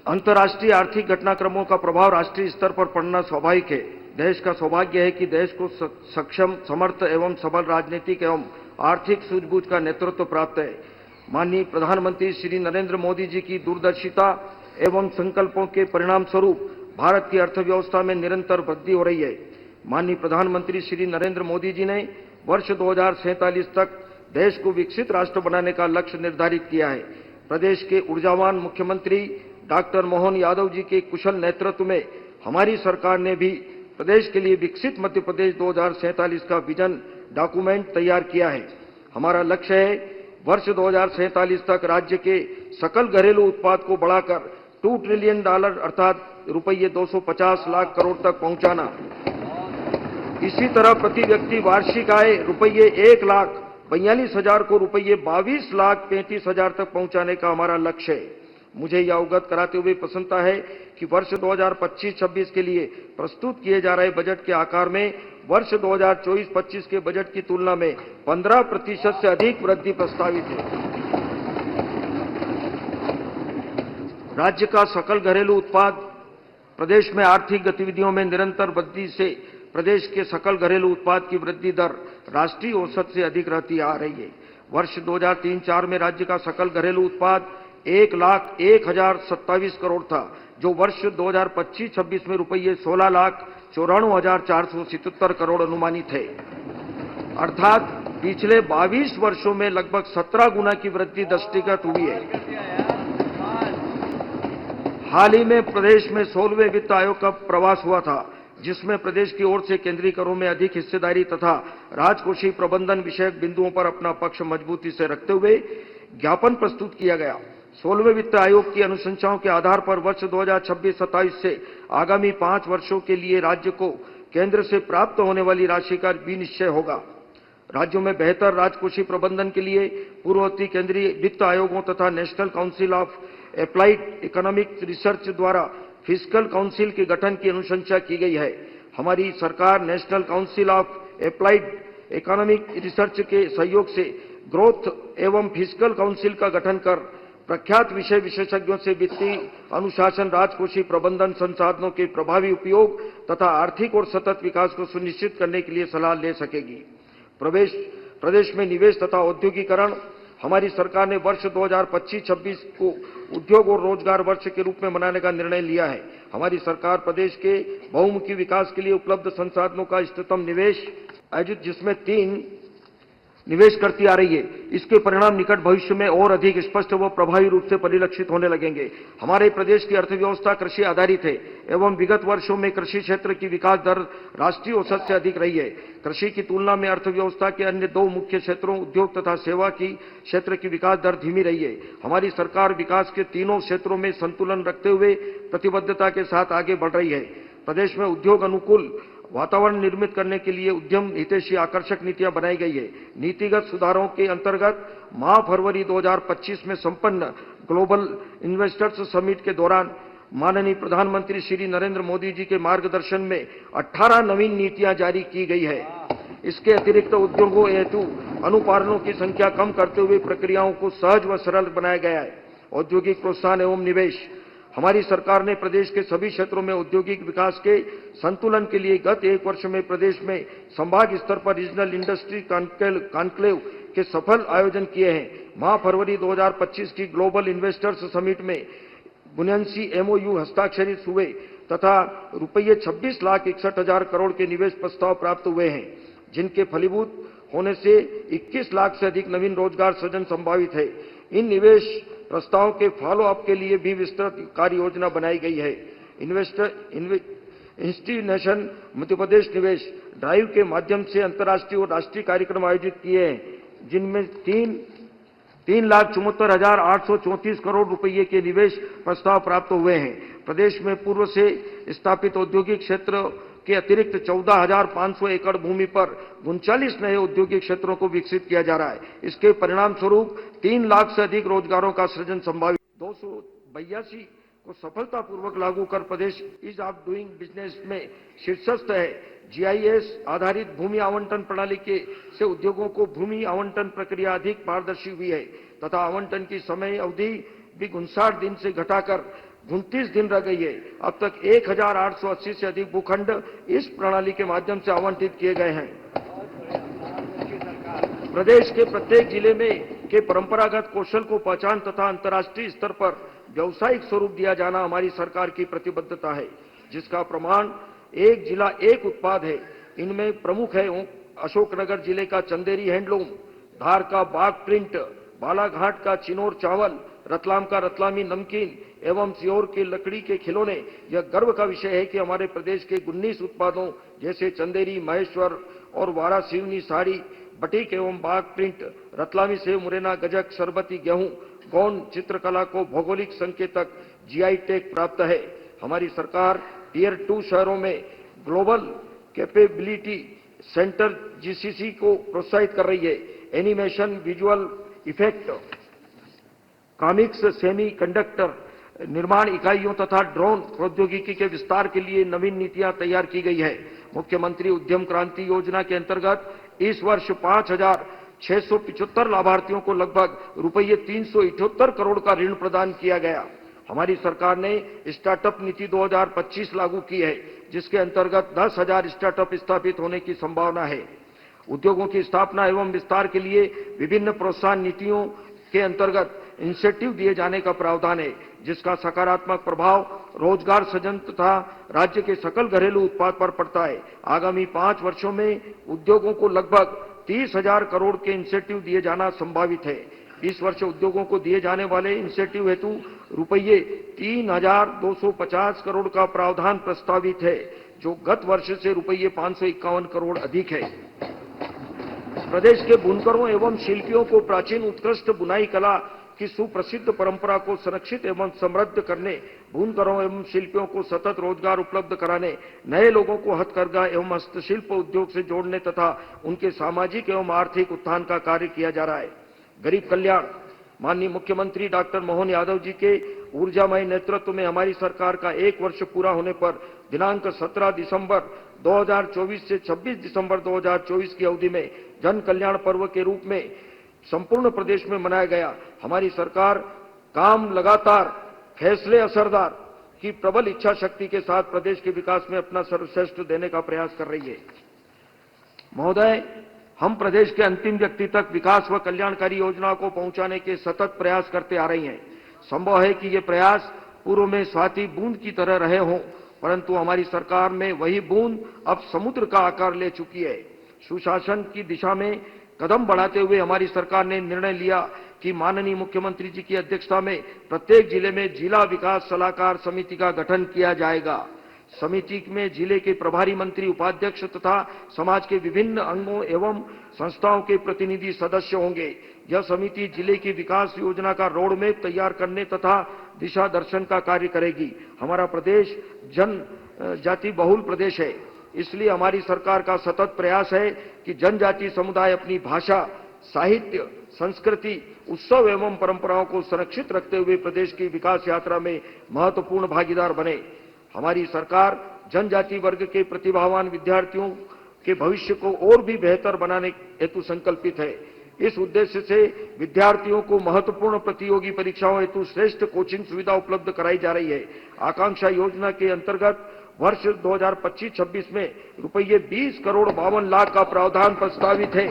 अंतर्राष्ट्रीय आर्थिक घटनाक्रमों का प्रभाव राष्ट्रीय स्तर पर पड़ना स्वाभाविक है। देश का सौभाग्य है कि देश को सक्षम, समर्थ एवं सबल राजनीतिक एवं आर्थिक सूझबूझ का नेतृत्व प्राप्त है। माननीय प्रधानमंत्री श्री नरेंद्र मोदी जी की दूरदर्शिता एवं संकल्पों के परिणाम स्वरूप भारत की अर्थव्यवस्था में निरंतर वृद्धि हो रही है। माननीय प्रधानमंत्री श्री नरेंद्र मोदी जी ने वर्ष 2047 तक देश को विकसित राष्ट्र बनाने का लक्ष्य निर्धारित किया है। प्रदेश के ऊर्जावान मुख्यमंत्री डॉक्टर मोहन यादव जी के कुशल नेतृत्व में हमारी सरकार ने भी प्रदेश के लिए विकसित मध्य प्रदेश 2047 का विजन डॉक्यूमेंट तैयार किया है। हमारा लक्ष्य है वर्ष 2047 तक राज्य के सकल घरेलू उत्पाद को बढ़ाकर $2 ट्रिलियन अर्थात रुपये 250 लाख करोड़ तक पहुंचाना। इसी तरह प्रति व्यक्ति वार्षिक आय रुपये 1,42,000 को रुपये 22,35,000 तक पहुंचाने का हमारा लक्ष्य है। मुझे यह अवगत कराते हुए प्रसन्नता है कि वर्ष 2025-26 के लिए प्रस्तुत किए जा रहे बजट के आकार में वर्ष 2024-25 के बजट की तुलना में 15% से अधिक वृद्धि प्रस्तावित है। राज्य का सकल घरेलू उत्पाद प्रदेश में आर्थिक गतिविधियों में निरंतर वृद्धि से प्रदेश के सकल घरेलू उत्पाद की वृद्धि दर राष्ट्रीय औसत से अधिक रहती आ रही है। वर्ष 2003-04 में राज्य का सकल घरेलू उत्पाद 1,01,027 करोड़ था, जो वर्ष 2025-26 में रुपये 16,94,477 करोड़ अनुमानित है। अर्थात पिछले 22 वर्षों में लगभग 17 गुना की वृद्धि दृष्टिगत हुई है। हाल ही में प्रदेश में 16वें वित्त आयोग का प्रवास हुआ था, जिसमें प्रदेश की ओर से केंद्रीय करों में अधिक हिस्सेदारी तथा राजकोषीय प्रबंधन विषयक बिंदुओं पर अपना पक्ष मजबूती से रखते हुए ज्ञापन प्रस्तुत किया गया। 16वें वित्त आयोग की अनुशंसाओं के आधार पर वर्ष 2026-27 से आगामी 5 वर्षों के लिए राज्य को केंद्र से प्राप्त होने वाली राशि का विनिश्चय होगा। राज्यों में बेहतर राजकोषीय प्रबंधन के लिए पूर्ववर्ती केंद्रीय वित्त आयोगों तथा national council of applied economic research द्वारा फिस्कल काउंसिल के गठन की अनुशंसा की गई है। हमारी सरकार national council of applied economic research के सहयोग से ग्रोथ एवं फिस्कल काउंसिल का गठन कर प्रख्यात विषय विशेषज्ञों से वित्तीय अनुशासन, राजकोषीय प्रबंधन, संसाधनों के प्रभावी उपयोग तथा आर्थिक और सतत विकास को सुनिश्चित करने के लिए सलाह ले सकेगी। प्रदेश में निवेश तथा औद्योगिकरण हमारी सरकार ने वर्ष 2025-26 को उद्योग और रोजगार वर्ष के रूप में मनाने का निर्णय लिया है। हमारी सरकार प्रदेश के बहुमुखी विकास के लिए उपलब्ध संसाधनों का इष्टतम निवेश आयोजित जिसमें 3 निवेश करती आ रही है। इसके परिणाम निकट भविष्य में और अधिक स्पष्ट व प्रभावी रूप से परिलक्षित होने लगेंगे। हमारे प्रदेश की अर्थव्यवस्था कृषि आधारित है एवं विगत वर्षों में कृषि क्षेत्र की विकास दर राष्ट्रीय औसत से अधिक रही है। कृषि की तुलना में अर्थव्यवस्था के अन्य 2 मुख्य क्षेत्रों उद्योग तथा सेवा की क्षेत्र की विकास दर धीमी रही है। हमारी सरकार विकास के तीनों क्षेत्रों में संतुलन रखते हुए प्रतिबद्धता के साथ आगे बढ़ रही है। प्रदेश में उद्योग अनुकूल वातावरण निर्मित करने के लिए उद्यम हितैषी आकर्षक नीतियां बनाई गई है। नीतिगत सुधारों के अंतर्गत माह फरवरी 2025 में संपन्न ग्लोबल इन्वेस्टर्स समिट के दौरान माननीय प्रधानमंत्री श्री नरेंद्र मोदी जी के मार्गदर्शन में 18 नवीन नीतियां जारी की गई है। इसके अतिरिक्त उद्योगों हेतु अनुपालनों की संख्या कम करते हुए प्रक्रियाओं को सहज व सरल बनाया गया है। औद्योगिक प्रोत्साहन एवं निवेश हमारी सरकार ने प्रदेश के सभी क्षेत्रों में औद्योगिक विकास के संतुलन के लिए गत 1 वर्ष में प्रदेश में संभाग स्तर पर रीजनल इंडस्ट्री कॉन्क्लेव के सफल आयोजन किए हैं। माह फरवरी 2025 की ग्लोबल इन्वेस्टर्स समिट में बुनियादी MOU हस्ताक्षरित हुए तथा रुपये 26,61,000 करोड़ के निवेश प्रस्ताव प्राप्त हुए हैं, जिनके फलीभूत होने से 21 लाख से अधिक नवीन रोजगार सृजन संभावित है। इन निवेश प्रस्तावों के फॉलो अप के लिए भी विस्तृत कार्य योजना बनाई गई है। इंस्टीट्यूशन मध्य प्रदेश निवेश ड्राइव के माध्यम से अंतर्राष्ट्रीय और राष्ट्रीय कार्यक्रम आयोजित किए हैं, जिनमें 3,74,834 करोड़ रुपये के निवेश प्रस्ताव प्राप्त हुए हैं। प्रदेश में पूर्व से स्थापित औद्योगिक क्षेत्र के अतिरिक्त 14,500 एकड़ भूमि पर 39 नए औद्योगिक क्षेत्रों को विकसित किया जा रहा है। इसके परिणाम स्वरूप 3 लाख से अधिक रोजगारों का सृजन संभावित। 282 को सफलतापूर्वक लागू कर प्रदेश ईज ऑफ डूइंग बिजनेस में शीर्षस्थ है। GIS आधारित भूमि आवंटन प्रणाली से उद्योगों को भूमि आवंटन प्रक्रिया अधिक पारदर्शी हुई है तथा आवंटन की समय अवधि भी 59 दिन से घटाकर 29 दिन रह गई है। अब तक 1880 से अधिक भूखंड इस प्रणाली के माध्यम से आवंटित किए गए हैं। प्रदेश के प्रत्येक जिले में के परंपरागत कौशल को पहचान तथा अंतर्राष्ट्रीय स्तर पर व्यावसायिक स्वरूप दिया जाना हमारी सरकार की प्रतिबद्धता है, जिसका प्रमाण एक जिला एक उत्पाद है। इनमें प्रमुख है अशोकनगर जिले का चंदेरी हैंडलूम, धार का बाघ प्रिंट, बालाघाट का चिनोर चावल, रतलाम का रतलामी नमकीन एवं सीहोर के लकड़ी के खिलौने। यह गर्व का विषय है कि हमारे प्रदेश के 19 उत्पादों जैसे चंदेरी, महेश्वर और वारा सिवनी साड़ी, बटीक एवं बाघ प्रिंट, रतलामी सेव, मुरैना गजक, शरबती गेहूं, गौंड चित्रकला को भौगोलिक संकेतक जीआई टैग प्राप्त है। हमारी सरकार टियर 2 शहरों में ग्लोबल कैपेबिलिटी सेंटर जीसीसी को प्रोत्साहित कर रही है। Animation, visual effect, comics, semi conductor निर्माण इकाइयों तथा ड्रोन प्रौद्योगिकी के विस्तार के लिए नवीन नीतियां तैयार की गई है। मुख्यमंत्री उद्यम क्रांति योजना के अंतर्गत इस वर्ष 5,675 लाभार्थियों को लगभग रुपये 378 करोड़ का ऋण प्रदान किया गया। हमारी सरकार ने स्टार्टअप नीति 2025 लागू की है, जिसके अंतर्गत 10,000 स्टार्टअप स्थापित होने की संभावना है। उद्योगों की स्थापना एवं विस्तार के लिए विभिन्न प्रोत्साहन नीतियों के अंतर्गत इंसेंटिव दिए जाने का प्रावधान है, जिसका सकारात्मक प्रभाव रोजगार सृजन तथा राज्य के सकल घरेलू उत्पाद पर पड़ता है। आगामी 5 वर्षों में उद्योगों को लगभग 30,000 करोड़ के इंसेंटिव दिए जाना संभावित है। इस वर्ष उद्योगों को दिए जाने वाले इंसेंटिव हेतु रुपये 3,250 करोड़ का प्रावधान प्रस्तावित है, जो गत वर्ष से रुपये 551 करोड़ अधिक है। प्रदेश के बुनकरों एवं शिल्पियों को प्राचीन उत्कृष्ट बुनाई कला की सुप्रसिद्ध परंपरा को संरक्षित एवं समृद्ध करने, बुनकरों एवं शिल्पियों को सतत रोजगार उपलब्ध कराने, नए लोगों को हथकरघा एवं हस्तशिल्प उद्योग से जोड़ने तथा उनके सामाजिक एवं आर्थिक उत्थान का कार्य किया जा रहा है। गरीब कल्याण, माननीय मुख्यमंत्री डॉक्टर मोहन यादव जी के ऊर्जामय नेतृत्व में हमारी सरकार का 1 वर्ष पूरा होने पर दिनांक 17 दिसंबर 2024 से 26 दिसंबर 2024 की अवधि में जन कल्याण पर्व के रूप में संपूर्ण प्रदेश में मनाया गया। हमारी सरकार काम लगातार, फैसले असरदार की प्रबल इच्छा शक्ति के साथ प्रदेश के विकास में अपना सर्वश्रेष्ठ देने का प्रयास कर रही है। महोदय, हम प्रदेश के अंतिम व्यक्ति तक विकास व कल्याणकारी योजनाओं को पहुंचाने के सतत प्रयास करते आ रही हैं। संभव है कि ये प्रयास पूर्व में स्वाति बूंद की तरह रहे हों, परंतु हमारी सरकार में वही बूंद अब समुद्र का आकार ले चुकी है। सुशासन की दिशा में कदम बढ़ाते हुए हमारी सरकार ने निर्णय लिया कि माननीय मुख्यमंत्री जी की अध्यक्षता में प्रत्येक जिले में जिला विकास सलाहकार समिति का गठन किया जाएगा। समिति में जिले के प्रभारी मंत्री, उपाध्यक्ष तथा समाज के विभिन्न अंगों एवं संस्थाओं के प्रतिनिधि सदस्य होंगे। यह समिति जिले की विकास योजना का रोड मैप तैयार करने तथा दिशा दर्शन का कार्य करेगी। हमारा प्रदेश जनजाति बहुल प्रदेश है, इसलिए हमारी सरकार का सतत प्रयास है कि जनजाति समुदाय अपनी भाषा, साहित्य, संस्कृति, उत्सव एवं परंपराओं को संरक्षित रखते हुए प्रदेश की विकास यात्रा में महत्वपूर्ण भागीदार बने। हमारी सरकार जनजाति वर्ग के प्रतिभावान विद्यार्थियों के भविष्य को और भी बेहतर बनाने हेतु संकल्पित है। इस उद्देश्य से विद्यार्थियों को महत्वपूर्ण प्रतियोगी परीक्षाओं हेतु श्रेष्ठ कोचिंग सुविधा उपलब्ध कराई जा रही है। आकांक्षा योजना के अंतर्गत वर्ष 2025-26 में रुपये 20 करोड़ 52 लाख का प्रावधान प्रस्तावित है।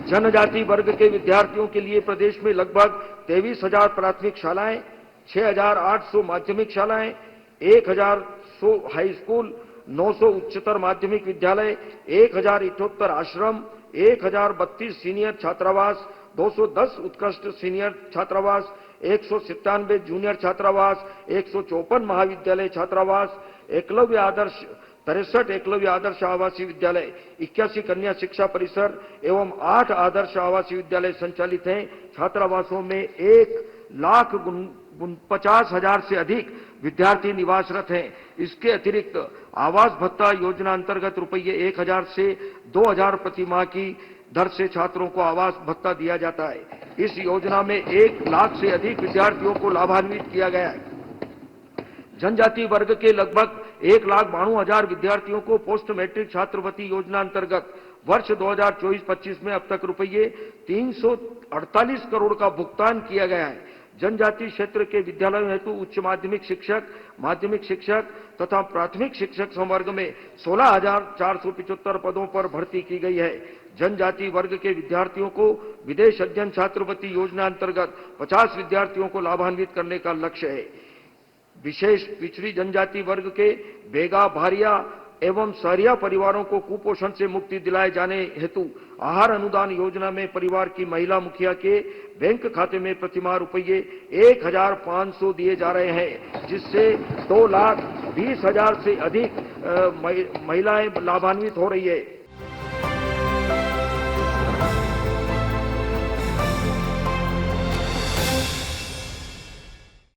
जनजाति वर्ग के विद्यार्थियों के लिए प्रदेश में लगभग 23,000 प्राथमिक शालाएं, 6,800 माध्यमिक शालाएं, 1,100 हाई स्कूल, 900 उच्चतर माध्यमिक विद्यालय, 1,078 आश्रम, 1,032 सीनियर छात्रावास, 210 उत्कृष्ट सीनियर छात्रावास, 197 जूनियर छात्रावास, 154 महाविद्यालय छात्रावास, 63 एकलव्य आदर्श आवासीय विद्यालय, 81 कन्या शिक्षा परिसर एवं 8 आदर्श आवासीय विद्यालय संचालित हैं। छात्रावासों में 1,50,000 से अधिक विद्यार्थी निवासरत हैं। इसके अतिरिक्त आवास भत्ता योजना अंतर्गत रुपये 1,000 से 2,000 प्रति माह की दर से छात्रों को आवास भत्ता दिया जाता है। इस योजना में 1 लाख से अधिक विद्यार्थियों को लाभान्वित किया गया है। जनजाति वर्ग के लगभग 1,92,000 विद्यार्थियों को पोस्ट मैट्रिक छात्रवृत्ति योजना अंतर्गत वर्ष 2024-25 में अब तक रुपये 348 करोड़ का भुगतान किया गया है। जनजाति क्षेत्र के विद्यालयों हेतु उच्च माध्यमिक शिक्षक तथा प्राथमिक शिक्षक संवर्ग में 16,475 पदों पर भर्ती की गई है। जनजाति वर्ग के विद्यार्थियों को विदेश अध्ययन छात्रवृत्ति योजना अंतर्गत 50 विद्यार्थियों को लाभान्वित करने का लक्ष्य है। विशेष पिछड़ी जनजाति वर्ग के बेगा, भारिया एवं सहरिया परिवारों को कुपोषण से मुक्ति दिलाए जाने हेतु आहार अनुदान योजना में परिवार की महिला मुखिया के बैंक खाते में प्रतिमाह रुपये 1,500 दिए जा रहे हैं, जिससे 2,20,000 से अधिक महिलाएं लाभान्वित हो रही है।